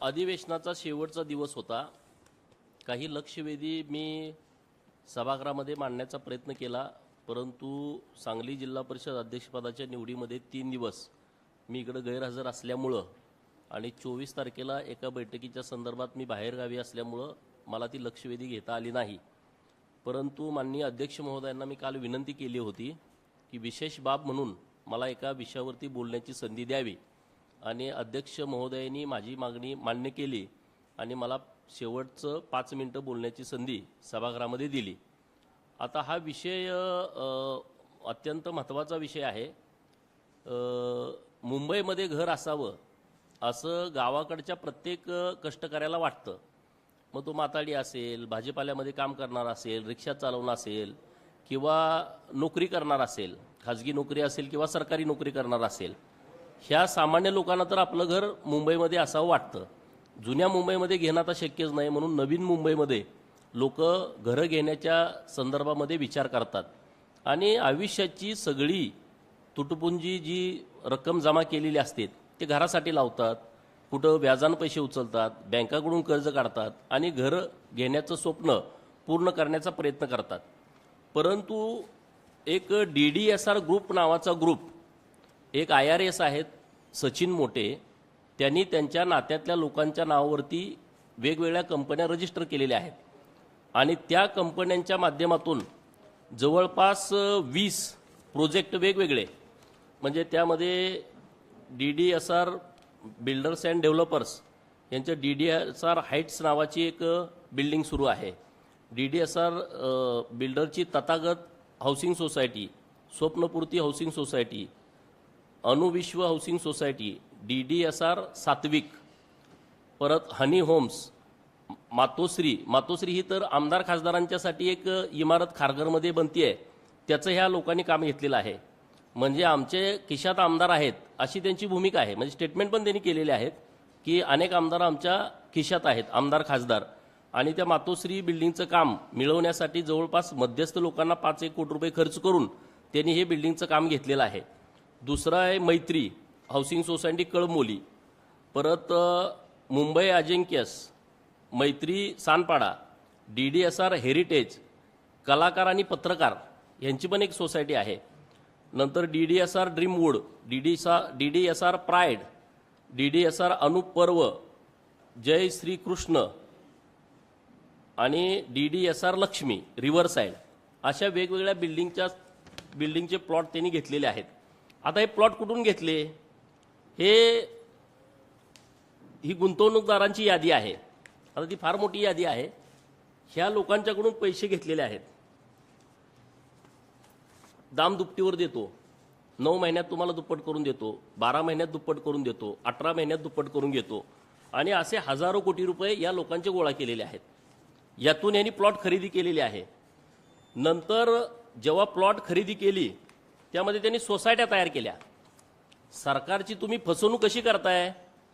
अधिवेशनाचा शेवटचा दिवस होता। काही लक्षवेधी मी सभागृहामध्ये मांडण्याचा प्रयत्न केला, परंतु सांगली जिल्हा परिषद अध्यक्षपदाच्या निवडीमध्ये 3 दिवस मी इकडे गैरहजर असल्यामुळे आणि 24 तारखेला एका बैठकीच्या संदर्भात मी बाहेरगावी असल्यामुळे मला ती लक्षवेधी घेता आली नाही। परंतु माननीय अध्यक्ष महोदयांना मी काल विनंती केली होती की विशेष बाब म्हणून मला एका विषयावरती बोलण्याची संधी द्यावी आणि अध्यक्ष महोदयांनी माझी मागणी मान्य केली आणि मला शेवटचं 5 मिनिटं बोलण्याची संधी सभागृहामध्ये दिली। आता हा विषय अत्यंत महत्त्वाचा विषय आहे। मुंबईमध्ये घर असावं असं गावाकडच्या प्रत्येक कष्टकऱ्याला वाटतं। मग तो माताडी असेल, भाजीपाल्यामध्ये काम करणार असेल, रिक्षा चालवणार असेल किंवा नोकरी करणार असेल, खाजगी नोकरी असेल किंवा सरकारी नोकरी करणार असेल, ह्या सामान्य लोकांना तर आपलं घर मुंबईमध्ये असावं वाटतं। जुन्या मुंबईमध्ये घेणं आता शक्यच नाही, म्हणून नवीन मुंबईमध्ये लोक घरं घेण्याच्या संदर्भामध्ये विचार करतात आणि आयुष्याची सगळी तुटपुंजी जी रक्कम जमा केलेली असते ते घरासाठी लावतात, कुठं व्याजानं पैसे उचलतात, बँकाकडून कर्ज काढतात आणि घर घेण्याचं स्वप्न पूर्ण करण्याचा प्रयत्न करतात। परंतु एक DDSR ग्रुप नावाचा ग्रुप, एक IRS आहेत सचिन मोटे, त्यांनी त्यांच्या नात्यातल्या लोकांच्या नावावरती वेगवेगळ्या कंपन्या रजिस्टर केलेल्या आहेत आणि त्या कंपन्यांच्या माध्यमातून जवळपास 20 प्रोजेक्ट वेगवेगळे, म्हणजे त्यामध्ये DDSR बिल्डर्स अँड डेव्हलपर्स यांचं DDSR हाईट्स नावाची एक बिल्डिंग सुरू आहे, DDSR बिल्डरची Tathagat housing society, Swapnapurti housing society, Anuvishwa housing society, DDSR Satvik, परत हनी होम्स, मातोश्री ही तर आमदार खासदारांच्यासाठी एक इमारत खारघरमध्ये बनती आहे, त्याचं ह्या लोकांनी काम घेतलेलं आहे। म्हणजे आमचे खिशात आमदार आहेत अशी त्यांची भूमिका आहे, म्हणजे स्टेटमेंट पण त्यांनी केलेले आहेत की अनेक आमदार आमच्या खिशात आहेत, आमदार खासदार, आणि त्या मातोश्री बिल्डिंगचं काम मिळवण्यासाठी जवळपास मध्यस्थ लोकांना 5-1 कोटी रुपये खर्च करून त्यांनी हे बिल्डिंगचं काम घेतलेलं आहे। दुसरं आहे मैत्री हाऊसिंग सोसायटी कळमोली, परत मुंबई अजिंक्यस, मैत्री सानपाडा, DDSR हेरिटेज, कलाकार आणि पत्रकार यांची पण एक सोसायटी आहे। नंतर DDSR ड्रीमवूड, DDSR प्राइड, DDSR अनुपर्व, जय श्री कृष्ण आणि DDSR लक्ष्मी रिव्हरसाइड, अशा वेगवेगळ्या बिल्डिंगचे प्लॉट त्यांनी घेतलेले आहेत। आता हे प्लॉट कुठून घेतले, ही गुंतवणूकदारांची यादी आहे। आता ती फार मोठी यादी आहे। ह्या लोकांच्याकडून पैसे घेतलेले आहेत, दाम दुपटीवर देतो, 9 महिन्यात तुम्हाला दुप्पट करून देतो, 12 महिन्यात दुप्पट करून देतो, 18 महिन्यात दुप्पट करून घेतो, आणि असे हजारो कोटी रुपये या लोकांचे गोळा केलेले आहेत। यातून यांनी प्लॉट खरेदी केलेली आहे। नंतर जेव्हा प्लॉट खरेदी केली त्यामध्ये त्यांनी सोसायट्या तयार केल्या। सरकारची तुम्ही फसवणूक कशी करताय,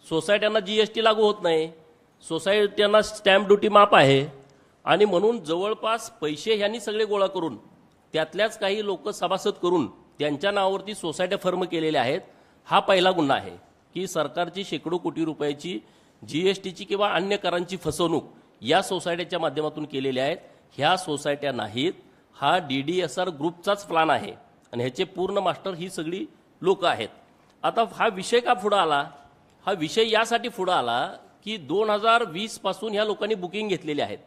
सोसायट्यांना GST लागू होत नाही, सोसायट्यांना स्टॅम्प ड्युटी माफ आहे, आणि म्हणून जवळपास पैसे ह्यांनी सगळे गोळा करून त्यातल्याच काही लोक सभासद करून त्यांच्या नावावरती सोसायट्या फर्म केलेल्या आहेत। हा पहिला गुन्हा आहे की सरकारची शेकडो कोटी रुपयाची GSTची किंवा अन्य करांची फसवणूक या सोसायट्याच्या माध्यमातून केलेल्या आहेत। ह्या सोसायट्या नाहीत, हा DDSR ग्रुपचाच प्लान आहे आणि ह्याचे पूर्ण मास्टर ही सगळी लोक आहेत। आता हा विषय का पुढे आला, हा विषय यासाठी पुढे आला की 2020 पासून ह्या लोकांनी बुकिंग घेतलेली आहेत।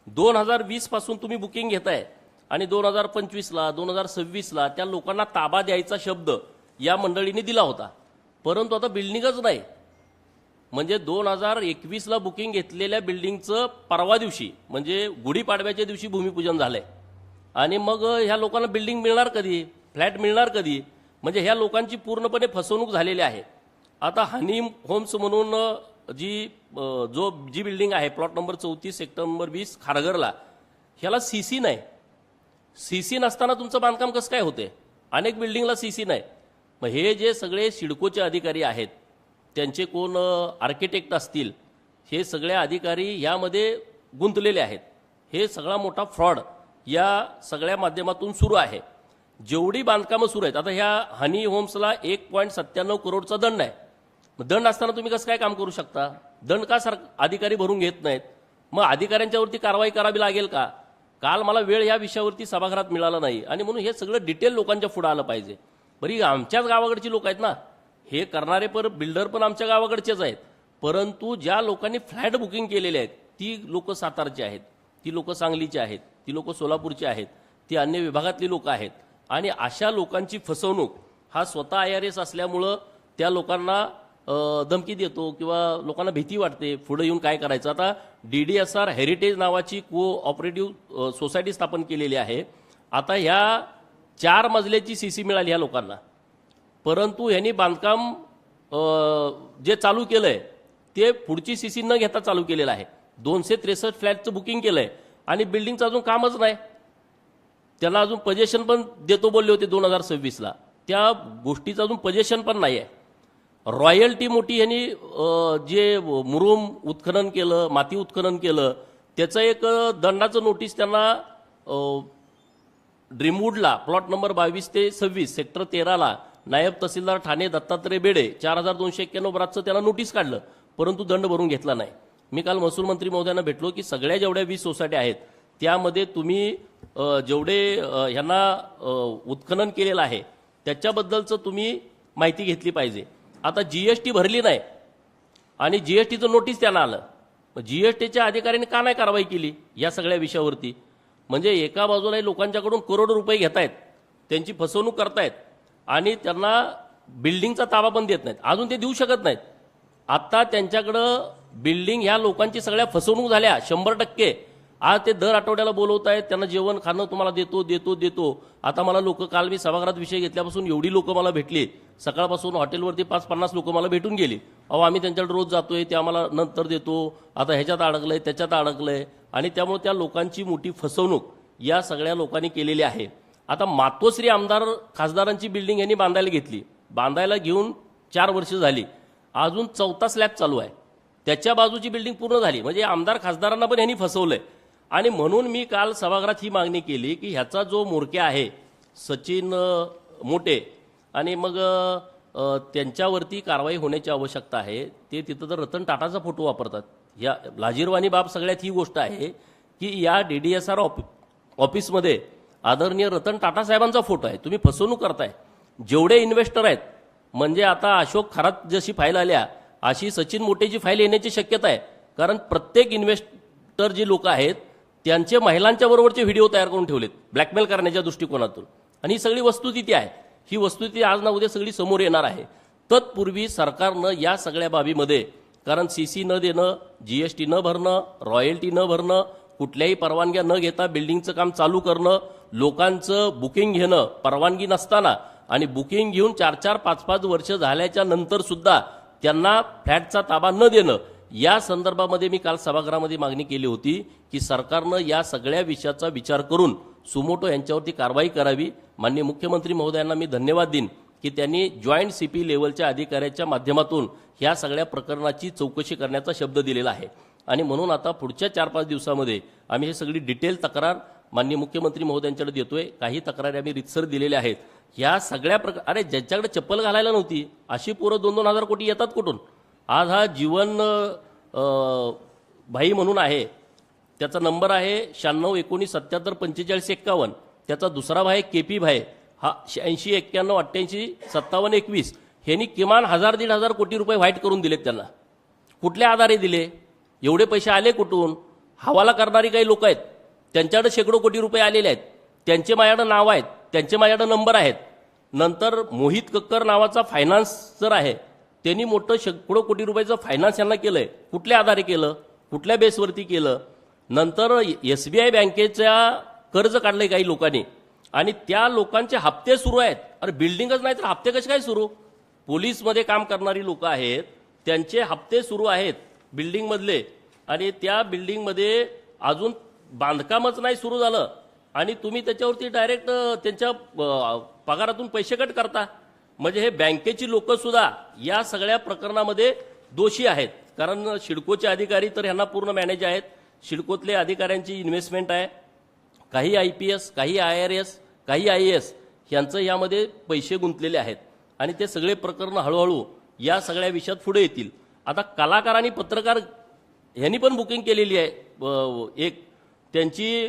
2020 पासून तुम्ही बुकिंग घेताय आणि 2025ला 2026ला त्या लोकांना ताबा द्यायचा शब्द या मंडळीने दिला होता, परंतु आता बिल्डिंगच नाही। म्हणजे 2021ला बुकिंग घेतलेल्या बिल्डिंगचं परवा दिवशी म्हणजे गुढीपाडव्याच्या दिवशी भूमिपूजन झालंय आणि मग ह्या लोकांना बिल्डिंग मिळणार कधी, फ्लॅट मिळणार कधी, म्हणजे ह्या लोकांची पूर्णपणे फसवणूक झालेली आहे। आता हनी होम्स म्हणून जी बिल्डिंग आहे प्लॉट नंबर 34 सेक्टर नंबर 20 खारघरला, ह्याला CC नाही। CC नसताना तुमचं बांधकाम कसं काय होते, अनेक बिल्डिंगला CC नाही। मग हे जे सगळे सिडकोचे अधिकारी आहेत, त्यांचे कोण आर्किटेक्ट असतील, हे सगळे अधिकारी यामध्ये गुंतलेले आहेत। हे सगळा मोठा फ्रॉड या सगळ्या माध्यमातून सुरू आहे। जेवढी बांधकामं सुरू आहेत, आता ह्या हनी होम्सला 1.97 करोडचा दंड आहे, दंड असताना तुम्ही कसं काय काम करू शकता? दंड का अधिकारी भरून घेत नाहीत? मग अधिकाऱ्यांच्यावरती कारवाई करावी लागेल का? काल मला वेळ या विषयावरती सभागृहात मिळाला नाही आणि म्हणून हे सगळं डिटेल लोकांच्या पुढे आलं पाहिजे. बरी आमच्याच गावाकडची लोक आहेत ना, हे करणारे बिल्डर पण आमच्या गावाकडचेच आहेत, परंतु ज्या लोकांनी फ्लॅट बुकिंग केलेले आहेत ती लोक सातारची आहेत, ती लोक सांगलीची आहेत, ती लोक सोलापूरची आहेत, ती अन्य विभागातली लोक आहेत. आणि अशा लोकांची फसवणूक हा स्वतः IRS असल्यामुळं त्या लोकांना धमकी देतो किंवा लोकांना भीती वाटते पुढे येऊन काय करायचं. आता DDSR हेरिटेज नावाची कोऑपरेटिव्ह सोसायटी स्थापन केलेली आहे. आता ह्या 4 मजल्याची CC मिळाली ह्या लोकांना, परंतु ह्यांनी बांधकाम जे चालू केलंय ते पुढची CC न घेता चालू केलेलं आहे. 263 फ्लॅटचं बुकिंग केलंय आणि बिल्डिंगचं अजून कामच नाही. त्यांना अजून पजेशन पण देतो बोलले होते 2026ला, त्या गोष्टीचं अजून पजेशन पण नाही आहे. रॉयल्टी मोठी ह्यांनी जे मुरुम उत्खनन केलं, माती उत्खनन केलं, त्याचं एक दंडाचं नोटीस त्यांना ड्रीमवूडला प्लॉट नंबर 22 ते 26 सेक्टर 13ला नायब तहसीलदार ठाणे दत्तात्रय बेडे 4291 बरातचं त्यांना नोटीस काढलं, परंतु दंड भरून घेतला नाही. मी काल महसूल मंत्री महोदयांना भेटलो की सगळ्या जेवढ्या 20 सोसायट्या आहेत त्यामध्ये तुम्ही जेवढे ह्यांना उत्खनन केलेलं आहे त्याच्याबद्दलचं तुम्ही माहिती घेतली पाहिजे. आता GST भरली नाही आणि GSTचं नोटीस त्यांना आलं, मग GSTच्या अधिकाऱ्यांनी का नाही कारवाई केली या सगळ्या विषयावरती? म्हणजे एका बाजूला लोकांच्याकडून करोडो रुपये घेतायत, त्यांची फसवणूक करतायत आणि त्यांना बिल्डिंगचा ताबा पण देत नाहीत, अजून ते देऊ शकत नाहीत. आता त्यांच्याकडं बिल्डिंग ह्या लोकांची सगळ्या फसवणूक झाल्या 100%. आज ते दर आठवड्याला बोलवत आहेत, त्यांना जेवण खाणं तुम्हाला देतो देतो देतो. आता मला लोक, काल मी सभागृहात विषय घेतल्यापासून एवढी लोक मला भेटली, सकाळपासून हॉटेलवरती 5-50 लोक मला भेटून गेली. आम्ही त्यांच्याकडे रोज जातोय, ते आम्हाला नंतर देतो, आता ह्याच्यात अडकलंय त्याच्यात अडकलंय. आणि त्यामुळे त्या लोकांची मोठी फसवणूक या सगळ्या लोकांनी केलेली आहे. आता मातोश्री आमदार खासदारांची बिल्डिंग यांनी बांधायला घेतली, बांधायला घेऊन 4 वर्ष झाली, अजून 4था स्लॅब चालू आहे, त्याच्या बाजूची बिल्डिंग पूर्ण झाली. म्हणजे आमदार खासदारांना पण यांनी फसवलंय. आणि म्हणून मी काल सभागृहात ही मागणी केली की ह्याचा जो म्होरक्या आहे सचिन मोटे, आणि मग त्यांच्यावरती कारवाई होण्याची आवश्यकता आहे. ते तिथं तर रतन टाटाचा फोटो वापरतात. या लाजीरवाणी बाब सगळ्यात ही गोष्ट आहे की या DDSR ऑफिसमध्ये आदरणीय रतन टाटा साहेबांचा फोटो आहे. तुम्ही फसवणूक करताय. जेवढे इन्व्हेस्टर आहेत, म्हणजे आता अशोक खरात जशी फाईल आल्या अशी सचिन मोटेची फाईल येण्याची शक्यता आहे. कारण प्रत्येक इन्व्हेस्टर जे लोक आहेत त्यांचे महिलांच्या बरोबरचे व्हिडिओ तयार करून ठेवलेत ब्लॅकमेल करण्याच्या दृष्टिकोनातून. आणि ही सगळी वस्तुस्थिती आहे. ही वस्तुस्थिती आज ना उद्या सगळी समोर येणार आहे. तत्पूर्वी सरकारनं या सगळ्या बाबीमध्ये, कारण CC न देणं, GST न भरणं, रॉयल्टी न भरणं, कुठल्याही परवानग्या न घेता बिल्डिंगचं काम चालू करणं, लोकांचं बुकिंग घेणं परवानगी नसताना, आणि बुकिंग घेऊन 4-4, 5-5 वर्ष झाल्याच्या नंतर सुद्धा त्यांना फ्लॅटचा ताबा न देणं, या संदर्भामध्ये मी काल सभागृहामध्ये मागणी केली होती की सरकारनं या सगळ्या विषयाचा विचार करून सुमोटो यांच्यावरती कारवाई करावी. माननीय मुख्यमंत्री महोदयांना मी धन्यवाद देईन की त्यांनी जॉईंट CP लेवलच्या अधिकाऱ्याच्या माध्यमातून ह्या सगळ्या प्रकरणाची चौकशी करण्याचा शब्द दिलेला आहे. आणि म्हणून आता पुढच्या 4-5 दिवसामध्ये आम्ही हे सगळी डिटेल तक्रार माननीय मुख्यमंत्री महोदयांकडे देतोय. काही तक्रारी आम्ही रितसर दिलेल्या आहेत. ह्या सगळ्या अरे ज्यांच्याकडे चप्पल घालायला नव्हती अशी पोरं 2-2 हजार कोटी येतात कुठून? आज हा जीवन भाई म्हणून आहे, त्याचा नंबर आहे 9619774551. त्याचा दुसरा भाई KP भाई, हा 8691885721. ह्यांनी किमान 1000-1500 कोटी रुपये व्हाईट करून दिलेत त्यांना. कुठल्या आधारे दिले? एवढे पैसे आले कुठून? हवाला करणारी काही लोक आहेत, त्यांच्याकडे शेकडो कोटी रुपये आलेले आहेत, त्यांचे माझ्याकडे नाव आहेत, त्यांचे माझ्याकडे नंबर आहेत. नंतर मोहित कक्कर नावाचा फायनान्सर आहे, त्यांनी मोठं शेकडो कोटी रुपयाचं फायनान्स यांना केलंय. कुठल्या आधारे केलं? कुठल्या बेसवरती केलं? नंतर SBI बँकेच्या कर्ज काढलंय काही लोकांनी आणि त्या लोकांचे हप्ते सुरू आहेत. अरे बिल्डिंगच नाही तर हप्ते कसे काय सुरू? पोलीसमध्ये काम करणारी लोक आहेत, त्यांचे हप्ते सुरू आहेत बिल्डिंगमधले, आणि त्या बिल्डिंगमध्ये अजून बांधकामच नाही सुरू झालं आणि तुम्ही त्याच्यावरती डायरेक्ट त्यांच्या पगारातून पैसे कट करता. म्हणजे हे बँकेची लोक सुद्धा या सगळ्या प्रकरणामध्ये दोषी आहेत. कारण सिडकोचे अधिकारी तर ह्यांना पूर्ण मॅनेज आहेत. सिडकोतले अधिकाऱ्यांची इन्व्हेस्टमेंट आहे, काही IPS, काही IRS, काही IAS यांचं यामध्ये पैसे गुंतलेले आहेत आणि ते सगळे प्रकरण हळूहळू या सगळ्या विषयात पुढे येतील. आता कलाकार आणि पत्रकार ह्यांनी पण बुकिंग केलेली आहे एक त्यांची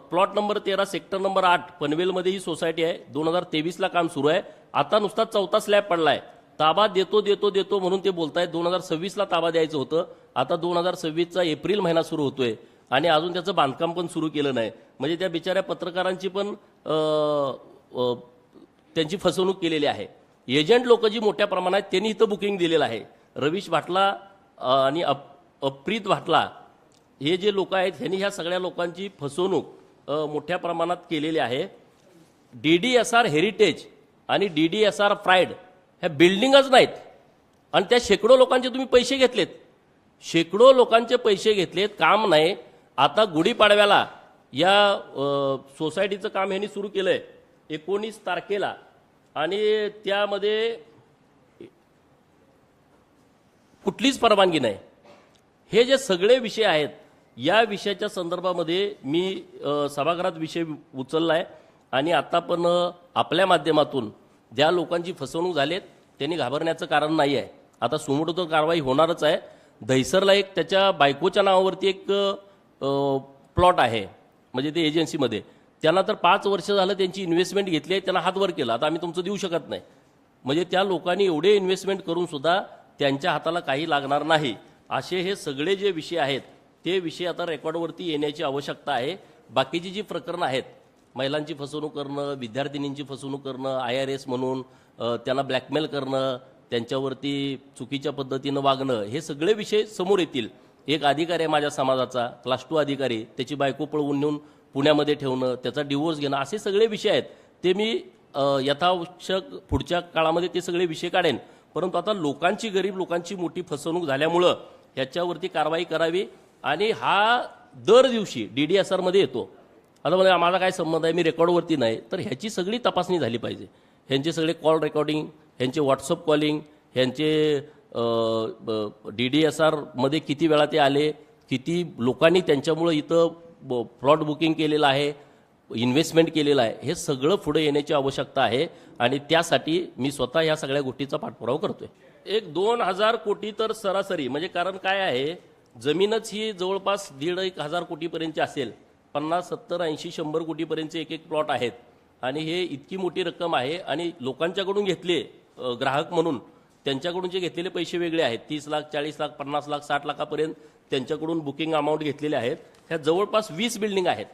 प्लॉट नंबर 13 सेक्टर नंबर 8 पनवेलमध्ये ही सोसायटी आहे. 2023ला काम सुरू आहे. आता नुसता 4था स्लॅब पडलाय. ताबा देतो देतो देतो म्हणून ते बोलतायत. 2026ला ताबा द्यायचं होतं. आता 2026चा एप्रिल महिना सुरू होतोय आणि अजून त्याचं बांधकाम पण सुरू केलं नाही. म्हणजे त्या बिचाऱ्या पत्रकारांची पण त्यांची फसवणूक केलेली आहे. एजंट लोक जी मोठ्या प्रमाणात त्यांनी इथं बुकिंग दिलेलं आहे. रवीश भाटला आणि अप्रीत भाटला हे जे लोक आहेत ह्यांनी ह्या सगळ्या लोकांची फसवणूक मोठ्या प्रमाणात केलेली आहे. DDSR हेरिटेज आणि DDSR प्राईड ह्या बिल्डिंगच नाहीत आणि त्या शेकडो लोकांचे तुम्ही पैसे घेतलेत. शेकडो लोकांचे पैसे घेतलेत, काम नाही. आता गुढीपाडव्याला या सोसायटीचं काम ह्यांनी सुरू केलंय 19 तारखेला आणि त्यामध्ये कुठलीच परवानगी नाही. हे जे सगळे विषय आहेत या विषयाच्या संदर्भामध्ये मी सभागृहात विषय उचललाय आणि आता पण आपल्या माध्यमातून ज्या लोकांची फसवणूक झालीत त्यांनी घाबरण्याचं कारण नाही आहे. आता सुमोटो कारवाई होणारच आहे. दहिसरला एक त्याच्या बायकोच्या नावावरती एक प्लॉट आहे म्हणजे ते एजन्सीमध्ये. त्यांना तर 5 वर्ष झालं त्यांची इन्व्हेस्टमेंट घेतली आहे. त्यांना हातवर केला. आता आम्ही तुमचं देऊ शकत नाही. म्हणजे त्या लोकांनी एवढे इन्व्हेस्टमेंट करून सुद्धा त्यांच्या हाताला काही लागणार नाही. असे हे सगळे जे विषय आहेत ते विषय आता रेकॉर्डवरती येण्याची आवश्यकता आहे. बाकीची जी प्रकरणं आहेत महिलांची फसवणूक करणं, विद्यार्थिनींची फसवणूक करणं, IRS म्हणून त्यांना ब्लॅकमेल करणं, त्यांच्यावरती चुकीच्या पद्धतीनं वागणं, हे सगळे विषय समोर येतील. एक अधिकारी आहे माझ्या समाजाचा क्लास 2 अधिकारी, त्याची बायको पळवून नेऊन पुण्यामध्ये ठेवणं, त्याचा डिवोर्स घेणं, असे सगळे विषय आहेत. ते मी यथावश्यक पुढच्या काळामध्ये ते सगळे विषय काढेन. परंतु आता लोकांची, गरीब लोकांची मोठी फसवणूक झाल्यामुळं ह्याच्यावरती कारवाई करावी आणि हा दर दिवशी DDSR मध्ये येतो. आता मला माझा काय संबंध आहे, मी रेकॉर्डवरती नाही, तर ह्याची सगळी तपासणी झाली पाहिजे. ह्यांचे सगळे कॉल रेकॉर्डिंग, ह्यांचे व्हॉट्सअप कॉलिंग, ह्यांचे DDSR मध्ये किती वेळा ते आले, किती लोकांनी त्यांच्यामुळं इथं प्लॉट बुकिंग केलेलं आहे, इन्व्हेस्टमेंट केलेलं आहे, हे सगळं पुढे येण्याची आवश्यकता आहे आणि त्यासाठी मी स्वतः ह्या सगळ्या गोष्टीचा पाठपुरावा करतोय. एक 2,000 कोटी तर सरासरी, म्हणजे कारण काय आहे, जमीनच ही जवळपास 1,500 कोटीपर्यंतची असेल. 50, 70, 80, 100 कोटीपर्यंतचे एक प्लॉट आहेत आणि हे इतकी मोठी रक्कम आहे. आणि लोकांच्याकडून घेतले ग्राहक म्हणून त्यांच्याकडून जे घेतलेले पैसे वेगळे आहेत. 30 लाख, 40 लाख, 50 लाख, 60 लाखापर्यंत त्यांच्याकडून बुकिंग अमाऊंट घेतलेले आहेत. ह्या जवळपास 20 बिल्डिंग आहेत.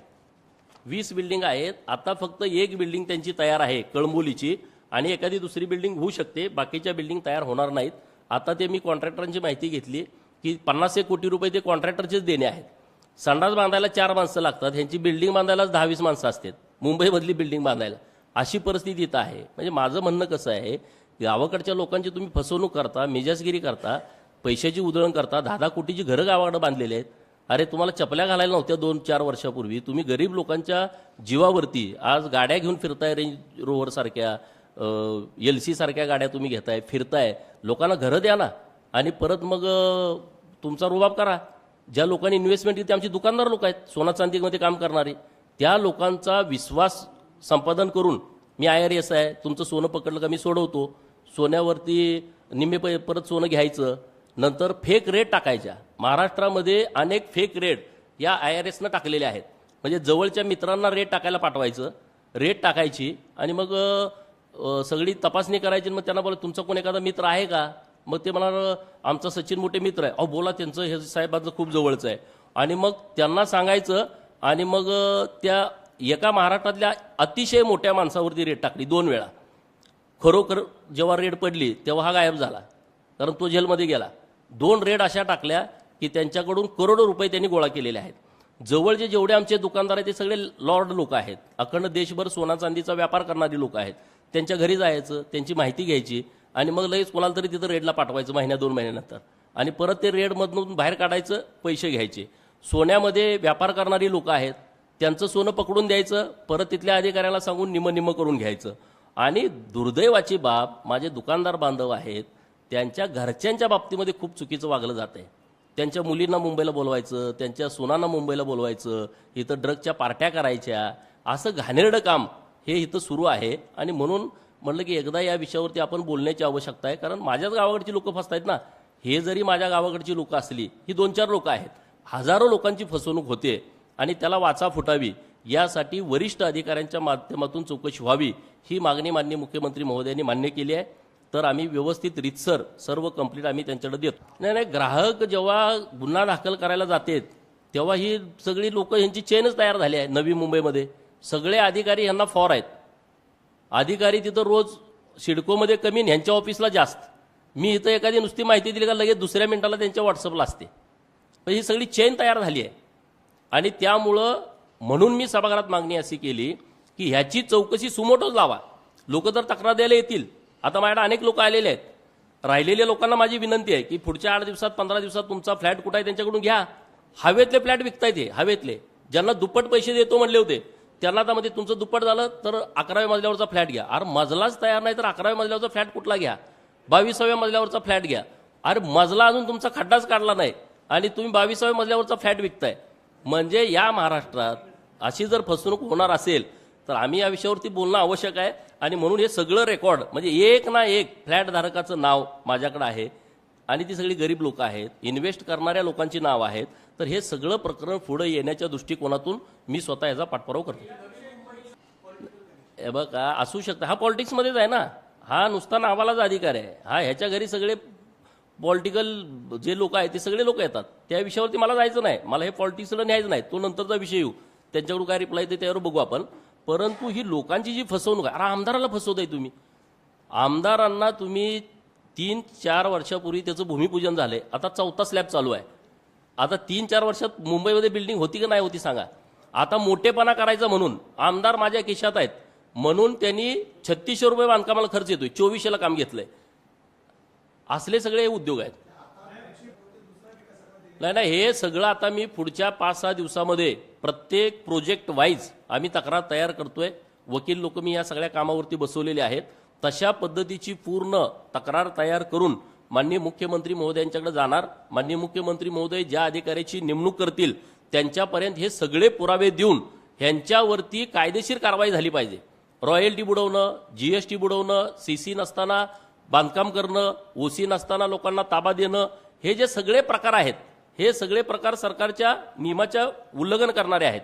20 बिल्डिंग आहेत. आता फक्त एक बिल्डिंग त्यांची तयार आहे कळंबोलीची आणि एखादी दुसरी बिल्डिंग होऊ शकते, बाकीच्या बिल्डिंग तयार होणार नाहीत. आता ते मी कॉन्ट्रॅक्टरांची माहिती घेतली की 50 कोटी रुपये ते कॉन्ट्रॅक्टरचेच देणे आहेत. संडास बांधायला 4 माणसं लागतात, ह्यांची बिल्डिंग बांधायलाच 10-20 माणसं असतात मुंबईमधली बिल्डिंग बांधायला. अशी परिस्थिती इथं आहे. म्हणजे माझं म्हणणं कसं आहे, गावाकडच्या लोकांची तुम्ही फसवणूक करता, मिजाजगिरी करता, पैशाची उधळण करता. 10-10 कोटीची घरं गावाकडे बांधलेली आहेत. अरे तुम्हाला चपल्या घालायला नव्हत्या 2-4 वर्षापूर्वी. तुम्ही गरीब लोकांच्या जीवावरती आज गाड्या घेऊन फिरताय, रेंज रोव्हर सारख्या, LC सारख्या गाड्या तुम्ही घेताय, फिरताय. लोकांना घरं द्या ना आणि परत मग तुमचा रुबाब करा. ज्या लोकांनी इन्व्हेस्टमेंट केली ते आमची दुकानदार लोक आहेत, सोना चांदीमध्ये काम करणारे. त्या लोकांचा विश्वास संपादन करून मी IRS आहे, तुमचं सोनं पकडलं का मी सोडवतो, सोन्यावरती निम्मे परत सोनं घ्यायचं, नंतर फेक रेट टाकायच्या. महाराष्ट्रामध्ये अनेक फेक रेट या IRSनं टाकलेले आहेत. म्हणजे जवळच्या मित्रांना रेट टाकायला पाठवायचं, रेट टाकायची आणि मग सगळी तपासणी करायची. मग त्यांना बोला तुमचा कोण एखादा मित्र आहे का, मग ते म्हणाल आमचा सचिन मोठे मित्र आहे. अहो बोला त्यांचं हे साहेबांचं खूप जवळचं आहे. आणि मग त्यांना सांगायचं आणि मग त्या एका महाराष्ट्रातल्या अतिशय मोठ्या माणसावरती रेट टाकली 2 वेळा. खरोखर जेव्हा रेड पडली तेव्हा हा गायब झाला, कारण तो जेलमध्ये गेला. 2 रेड अशा टाकल्या की त्यांच्याकडून करोडो रुपये त्यांनी गोळा केलेले आहेत. जवळचे जेवढे आमचे दुकानदार आहेत ते सगळे लॉर्ड लोक आहेत, अखंड देशभर सोना चांदीचा व्यापार करणारी लोक आहेत. त्यांच्या घरी जायचं, त्यांची माहिती घ्यायची आणि मग लगेच कोणाला तरी तिथं रेडला पाठवायचं 1-2 महिन्यानंतर आणि परत ते रेडमधून बाहेर काढायचं, पैसे घ्यायचे. सोन्यामध्ये व्यापार करणारी लोक आहेत, त्यांचं सोनं पकडून द्यायचं, परत तिथल्या अधिकाऱ्याला सांगून निम्म करून घ्यायचं. आणि दुर्दैवाची बाब, माझे दुकानदार बांधव आहेत त्यांच्या घरच्यांच्या बाबतीमध्ये खूप चुकीचं वागलं जात आहे. त्यांच्या मुलींना मुंबईला बोलवायचं, त्यांच्या सुनांना मुंबईला बोलवायचं, इथं ड्रगच्या पार्ट्या करायच्या, असं घाणेरडं काम हे इथं सुरू आहे. आणि म्हणून म्हणलं की एकदा या विषयावरती आपण बोलण्याची आवश्यकता आहे, कारण माझ्याच गावाकडची लोक फसतायत ना. हे जरी माझ्या गावाकडची लोक असली, ही 2-4 लोक आहेत, हजारो लोकांची फसवणूक होते आणि त्याला वाचा फुटावी यासाठी वरिष्ठ अधिकाऱ्यांच्या माध्यमातून चौकशी व्हावी ही मागणी माननीय मुख्यमंत्री महोदयांनी मान्य केली आहे. तर आम्ही व्यवस्थित रीतसर सर्व कंप्लीट आम्ही त्यांच्याकडे देतो. नाही, ग्राहक जेव्हा गुन्हा दाखल करायला जातात तेव्हा ही सगळी लोक यांची चेनच तयार झाली आहे. नवी मुंबईमध्ये सगळे अधिकारी यांना फॉर आहेत. अधिकारी तिथं रोज सिडकोमध्ये कमी, ह्यांच्या ऑफिसला जास्त. मी इथं एखादी नुसती माहिती दिली का लगेच दुसऱ्या मिनिटाला त्यांच्या व्हॉट्सअपला असते. पण ही सगळी चेन तयार झाली आहे आणि त्यामुळं म्हणून मी सभागृहात मागणी अशी केली की ह्याची चौकशी सुमोटोच लावा. लोक तर तक्रार द्यायला येतील. आता माझ्याकडे अनेक लोक आलेले आहेत. राहिलेल्या लोकांना माझी विनंती आहे की पुढच्या 8 दिवसात 15 दिवसात तुमचा फ्लॅट कुठं आहे त्यांच्याकडून घ्या. हवेतले फ्लॅट विकतायत हे, हवेतले ज्यांना दुप्पट पैसे देतो म्हणले होते त्यांना आता मध्ये तुमचं दुप्पट झालं तर 11व्या मजल्यावरचा फ्लॅट घ्या. अरे मजलाच तयार नाही तर 11व्या मजल्यावरचा फ्लॅट कुठला घ्या. 22व्या मजल्यावरचा फ्लॅट घ्या. अरे मजला अजून तुमचा खड्डाच काढला नाही आणि तुम्ही 22व्या मजल्यावरचा फ्लॅट विकताय. म्हणजे या महाराष्ट्रात अशी जर फसवणूक होणार असेल तर आम्ही या विषयावरती बोलणं आवश्यक आहे. आणि म्हणून हे सगळं रेकॉर्ड म्हणजे एक ना एक फ्लॅट धारकाचं नाव माझ्याकडे आहे आणि ती सगळी गरीब लोक आहेत, इन्व्हेस्ट करणाऱ्या लोकांची नाव आहेत. तर हे सगळं प्रकरण पुढे येण्याच्या दृष्टिकोनातून मी स्वतः याचा पाठपुरावा करतो. हे बघा असू शकतं, हा पॉलिटिक्समध्येच आहे ना, हा नुसता नावालाच अधिकार आहे. हा ह्याच्या घरी सगळे पॉलिटिकल जे लोक आहेत ते सगळे लोक येतात. त्या विषयावरती मला जायचं नाही, मला हे पॉलिटिक्सला न्यायचं नाही, तो नंतरचा विषय येऊ. त्यांच्याकडून काय रिप्लाय येते त्यावर बघू आपण. परंतु ही लोकांची जी फसवणूक आहे, अरे आमदाराला फसवताय तुम्ही. आमदारांना तुम्ही 3-4 वर्षापूर्वी त्याचं भूमिपूजन झालंय, आता 4था स्लॅब चालू आहे. आता 3-4 वर्षात मुंबईमध्ये बिल्डिंग होती की नाही होती सांगा. आता मोठेपणा करायचा म्हणून आमदार माझ्या खिशात आहेत म्हणून त्यांनी 3600 रुपये बांधकामाला खर्च येतोय, 2400ला काम घेतलंय. असले सगळे उद्योग आहेत. नाही, हे सगळं आता मी पुढच्या 5-6 दिवसामध्ये प्रत्येक प्रोजेक्ट वाईज आम्ही तक्रार तयार करतोय. वकील लोक मी या सगळ्या कामावरती बसवलेले आहेत. तशा पद्धतीची पूर्ण तक्रार तयार करून माननीय मुख्यमंत्री महोदयांच्याकडे जाणार. माननीय मुख्यमंत्री महोदय ज्या अधिकाऱ्याची नेमणूक करतील त्यांच्यापर्यंत हे सगळे पुरावे देऊन ह्यांच्यावरती कायदेशीर कारवाई झाली पाहिजे. रॉयल्टी बुडवणं, जीएसटी बुडवणं, सीसी नसताना बांधकाम करणं, ओसी नसताना लोकांना ताबा देणं, हे जे सगळे प्रकार आहेत हे सगळे प्रकार सरकारच्या नियमाच्या उल्लंघन करणारे आहेत.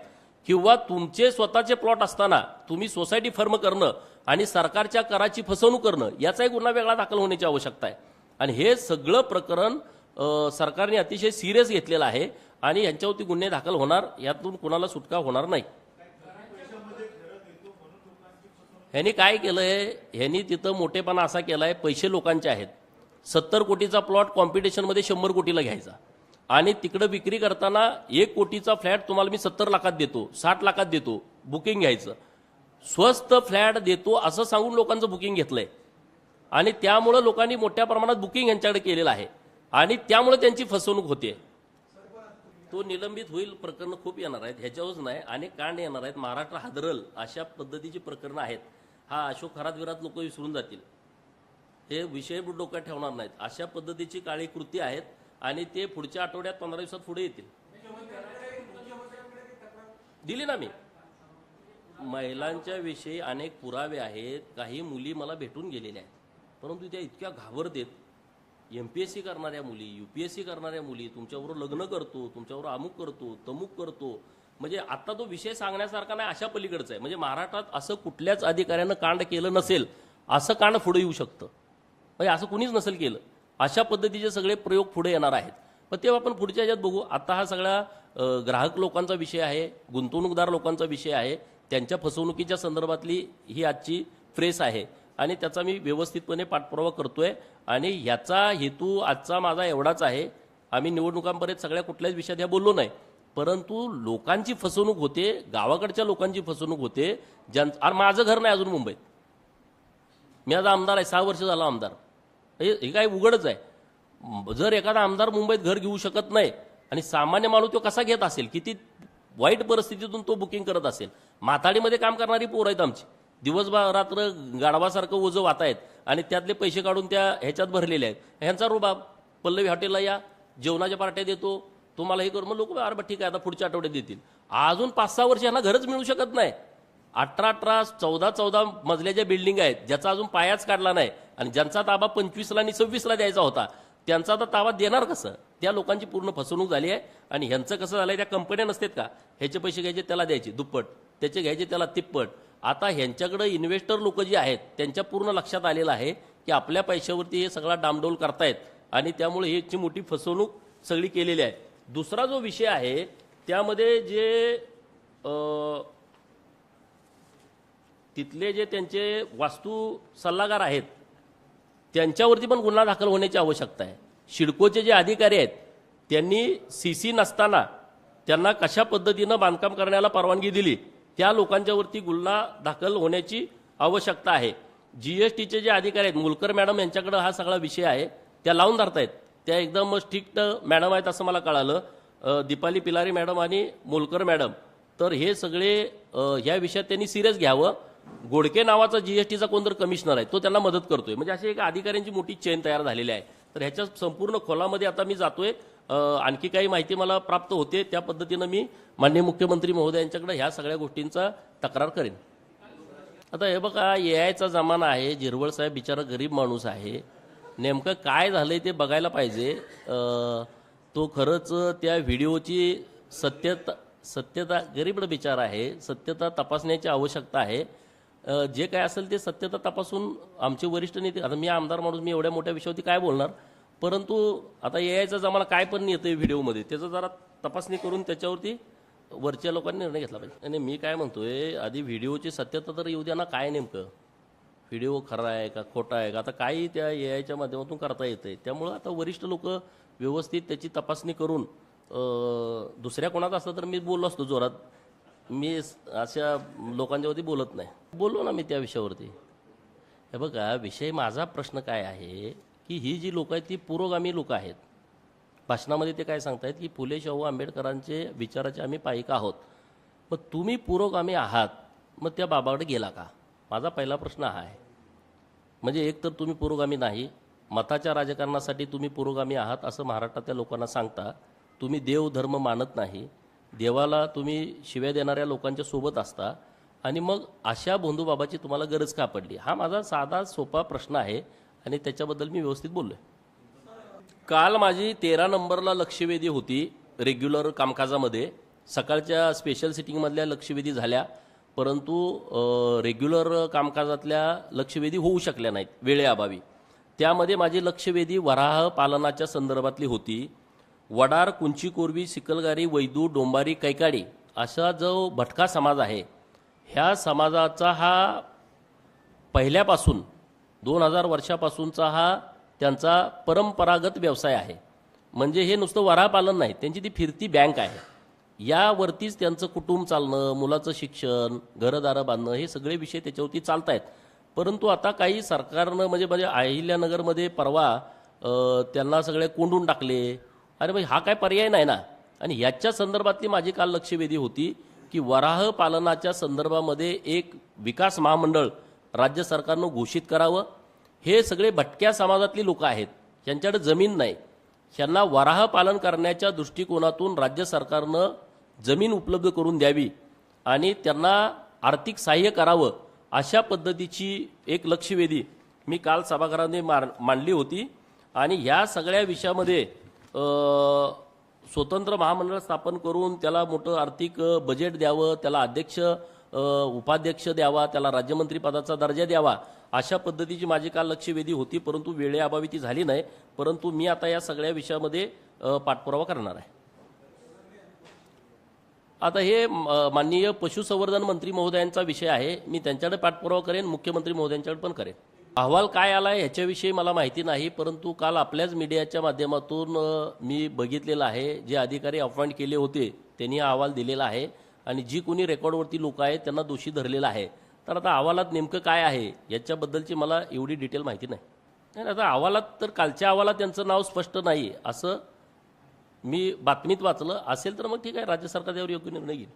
किंवा तुमचे स्वतःचे प्लॉट असताना तुम्ही सोसायटी फर्म करणं आणि सरकारच्या कराची फसवणूक करणं याचा एक गुन्हा वेगळा दाखल होण्याची आवश्यकता आहे. आणि हे सगळं प्रकरण सरकारने अतिशय सिरियस घेतलेलं आहे आणि यांच्यावरती गुन्हे दाखल होणार, यातून कुणाला सुटका होणार नाही. ह्यांनी काय केलंय, ह्यांनी तिथं मोठेपणा असा केलाय, पैसे लोकांचे आहेत. 70 कोटीचा प्लॉट कॉम्पिटिशनमध्ये 100 कोटीला घ्यायचा आणि तिकडे विक्री करताना 1 कोटीचा फ्लॅट तुम्हाला मी 70 लाखात देतो, 60 लाखात देतो, बुकिंग घ्यायचं. स्वस्त फ्लॅट देतो असं सांगून लोकांचं बुकिंग घेतलंय आणि त्यामुळे लोकांनी मोठ्या प्रमाणात बुकिंग यांच्याकडे केलेलं आहे आणि त्यामुळे त्यांची फसवणूक होते. तो निलंबित होईल, प्रकरणं खूप येणार आहेत. ह्याच्यावरच नाही अनेक कांड येणार आहेत. महाराष्ट्र हादरल अशा पद्धतीची प्रकरणं आहेत. हा अशोक खरात विरात लोक विसरून जातील, हे विषय डोक्यात ठेवणार नाहीत. अशा पद्धतीची काळी कृती आहेत आणि ते पुढच्या आठवड्यात 15 दिवसात पुढे येतील. दिली ना मी. महिलांच्या विषयी अनेक पुरावे आहेत. काही मुली मला भेटून गेलेल्या आहेत परंतु त्या इतक्या घाबरतेत. MPSC करणाऱ्या मुली, UPSC करणाऱ्या मुली, तुमच्याबरोबर लग्न करतो, तुमच्याबरोबर अमुक करतो, तमुक करतो, म्हणजे आता तो विषय सांगण्यासारखा नाही, अशा पलीकडचा आहे. म्हणजे महाराष्ट्रात असं कुठल्याच अधिकाऱ्यानं कांड केलं नसेल असं कांड पुढे येऊ शकतं. म्हणजे असं कुणीच नसेल केलं. अशा पद्धतीचे सगळे प्रयोग पुढे येणार आहेत. पण तेव्हा आपण पुढच्या ह्याच्यात बघू. आता हा सगळा ग्राहक लोकांचा विषय आहे, गुंतवणूकदार लोकांचा विषय आहे, त्यांच्या फसवणुकीच्या संदर्भातली ही आजची प्रेस आहे आणि त्याचा मी व्यवस्थितपणे पाठपुरावा करतोय. आणि ह्याचा हेतू आजचा माझा एवढाच आहे, आम्ही निवडणुकांपर्यंत सगळ्या कुठल्याच विषयात ह्या बोललो नाही, परंतु लोकांची फसवणूक होते, गावाकडच्या लोकांची फसवणूक होते. माझं घर नाही अजून मुंबईत, मी आज आमदार आहे, 6 वर्ष झाला आमदार. हे काय उघडच आहे. जर एखादा आमदार मुंबईत घर घेऊ शकत नाही आणि सामान्य माणूस तो कसा घेत असेल, किती वाईट परिस्थितीतून तो बुकिंग करत असेल. माथाडीमध्ये काम करणारी पोरं आहेत आमची, दिवसभर रात्र गाढवासारखं ओझं वाहत आहेत आणि त्यातले पैसे काढून त्या ह्याच्यात भरलेले आहेत. ह्यांचा रुबाब. पल्लवी हॉटेलला या, जेवणाच्या पार्ट्या देतो, तुम्हाला हे करू, मग लोक अरे ठीक आहे आता पुढच्या आठवड्यात देतील. अजून 5-6 वर्ष यांना घरच मिळू शकत नाही. 18-18, 14-14 मजल्याच्या बिल्डिंग आहेत ज्याचा अजून पायाच काढला नाही आणि ज्यांचा ताबा 25ला आणि 26ला द्यायचा होता त्यांचा आता ताबा देणार कसं? त्या लोकांची पूर्ण फसवणूक झाली आहे. आणि ह्यांचं कसं झालंय, त्या कंपन्या नसतात का, ह्याचे पैसे घ्यायचे त्याला द्यायचे दुप्पट, त्याचे घ्यायचे त्याला तिप्पट. आता ह्यांच्याकडे इन्व्हेस्टर लोक जे आहेत त्यांच्या पूर्ण लक्षात आलेलं आहे की आपल्या पैशावरती हे सगळा डामडोल करतायत आणि त्यामुळे ह्याची मोठी फसवणूक सगळी केलेली आहे. दुसरा जो विषय आहे त्यामध्ये जे तिथले जे त्यांचे वास्तू सल्लागार आहेत त्यांच्यावरती पण गुन्हा दाखल होण्याची आवश्यकता आहे. सिडकोचे जे अधिकारी आहेत त्यांनी CC नसताना त्यांना कशा पद्धतीनं बांधकाम करण्याला परवानगी दिली त्या लोकांच्यावरती गुन्हा दाखल होण्याची आवश्यकता आहे. GSTचे जे अधिकारी आहेत मुलकर मॅडम यांच्याकडे हा सगळा विषय आहे, त्या लावून धरतायत. त्या एकदम स्ट्रिक्ट मॅडम आहेत असं मला कळालं, दीपाली पिलारी मॅडम आणि मुलकर मॅडम. तर हे सगळे ह्या विषयात त्यांनी सिरियस घ्यावं. गोडके नावाचा GSTचा कोणतर कमिशनर आहे तो त्यांना मदत करतोय. म्हणजे अशी एक अधिकाऱ्यांची मोठी चेन तयार झालेली आहे. तर ह्याच्या संपूर्ण खोलामध्ये आता मी जातोय. आणखी काही माहिती मला प्राप्त होते त्या पद्धतीनं मी माननीय मुख्यमंत्री महोदयांच्याकडे ह्या सगळ्या गोष्टींचा तक्रार करेन. आता हे बघा, AIचा जमाना आहे. झिरवळ साहेब बिचारा गरीब माणूस आहे. नेमकं काय झालंय ते बघायला पाहिजे. तो खरंच त्या व्हिडिओची सत्यता गरीब बिचारा आहे, सत्यता तपासण्याची आवश्यकता आहे. जे काय असेल ते सत्यता तपासून आमचे वरिष्ठ नेते, आता मी आमदार माणूस, मी एवढ्या मोठ्या विषयावरती काय बोलणार. परंतु आता AIचा जमाना काय पण येतोय व्हिडिओमध्ये, त्याचं जरा तपासणी करून त्याच्यावरती वरच्या लोकांनी निर्णय घेतला पाहिजे. आणि मी काय म्हणतोय, आधी व्हिडिओची सत्यता तर येऊ द्या ना. काय नेमकं व्हिडिओ खरा आहे का खोटा आहे का, आता काही त्या AIच्या माध्यमातून करता येतंय. त्यामुळं आता वरिष्ठ लोक व्यवस्थित त्याची तपासणी करून, दुसऱ्या कोणाचा असतं तर मी बोललो असतो जोरात. मी अशा लोकांच्यावरती बोलत नाही. बोललो ना मी त्या विषयावरती. हे बघा, विषय माझा प्रश्न काय आहे की ही जी लोक आहेत ती पुरोगामी लोक आहेत. भाषणामध्ये ते काय सांगतायत की फुले शाहू आंबेडकरांचे विचाराचे आम्ही पाईक आहोत. मग तुम्ही पुरोगामी आहात, मग त्या बाबाकडे गेला का? माझा पहिला प्रश्न हा आहे. म्हणजे एक तर तुम्ही पुरोगामी नाही, मताच्या राजकारणासाठी तुम्ही पुरोगामी आहात असं महाराष्ट्रातल्या लोकांना सांगता. तुम्ही देव धर्म मानत नाही, देवाला तुम्ही शिव्या देणाऱ्या लोकांच्या सोबत असता, आणि मग अशा भोंदूबाबाची तुम्हाला गरज का पडली? हा माझा साधा सोपा प्रश्न आहे आणि त्याच्याबद्दल मी व्यवस्थित बोललोय. काल माझी 13 नंबरला लक्षवेधी होती रेग्युलर कामकाजामध्ये. सकाळच्या स्पेशल सिटिंगमधल्या लक्षवेधी झाल्या, परंतु रेग्युलर कामकाजातल्या लक्षवेधी होऊ शकल्या नाहीत वेळेअभावी. त्यामध्ये माझी लक्षवेधी वराह पालनाच्या संदर्भातली होती. वडार, कुंची, कोरवी, सिकलगारी, वैदू, डोंबारी, कैकाडी असा जो भटका समाज आहे, ह्या समाजाचा हा पहिल्यापासून 2000 वर्षापासूनचा हा त्यांचा परंपरागत व्यवसाय आहे. म्हणजे हे नुसतं वराह पालन नाही, त्यांची ती फिरती बँक आहे. यावरतीच त्यांचं कुटुंब चालणं, मुलाचं शिक्षण, घरदारं बांधणं, हे सगळे विषय त्याच्यावरती चालत आहेत. परंतु आता काही सरकारनं म्हणजे अहिल्यानगरमध्ये परवा त्यांना सगळे कोंडून टाकले. अरे भाई, हा काय पर्याय नाही ना. आणि याच्या संदर्भातली माझी काल लक्षवेधी होती की वराह पालनाच्या संदर्भामध्ये एक विकास महामंडळ राज्य सरकारनं घोषित करावं. हे सगळे भटक्या समाजातली लोक आहेत, यांच्याकडे जमीन नाही. यांना वराह पालन करण्याच्या दृष्टिकोनातून राज्य सरकारनं जमीन उपलब्ध करून द्यावी आणि त्यांना आर्थिक सहाय्य करावं, अशा पद्धतीची एक लक्षवेधी मी काल सभागृहामध्ये मांडली होती. आणि ह्या सगळ्या विषयामध्ये स्वतंत्र महामंडळ स्थापन करून त्याला मोठं आर्थिक बजेट द्यावं, त्याला अध्यक्ष उपाध्यक्ष द्यावा, त्याला राज्यमंत्री पदाचा दर्जा द्यावा, अशा पद्धतीची माझी काल लक्षवेधी होती. परंतु वेळेअभावी ती झाली नाही. परंतु मी आता या सगळ्या विषयामध्ये पाठपुरावा करणार आहे. आता हे माननीय पशुसंवर्धन मंत्री महोदयांचा विषय आहे, मी त्यांच्याकडे पाठपुरावा करेन, मुख्यमंत्री महोदयांच्याकडे पण करेन. अहवाल काय आला ह्याच्याविषयी मला माहिती नाही, परंतु काल आपल्याच मीडियाच्या माध्यमातून मी बघितलेलं आहे. जे अधिकारी अपॉइंट केले होते त्यांनी हा अहवाल दिलेला आहे आणि जी कोणी रेकॉर्डवरती लोक आहेत त्यांना दोषी धरलेलं आहे. तर आता अहवालात नेमकं काय आहे याच्याबद्दलची मला एवढी डिटेल माहिती नाही. आता अहवालात तर कालच्या अहवालात त्यांचं नाव स्पष्ट नाही असं मी बातमीत वाचलं असेल, तर मग ठीक आहे, राज्य सरकार त्यावर योग्य निर्णय घेईल.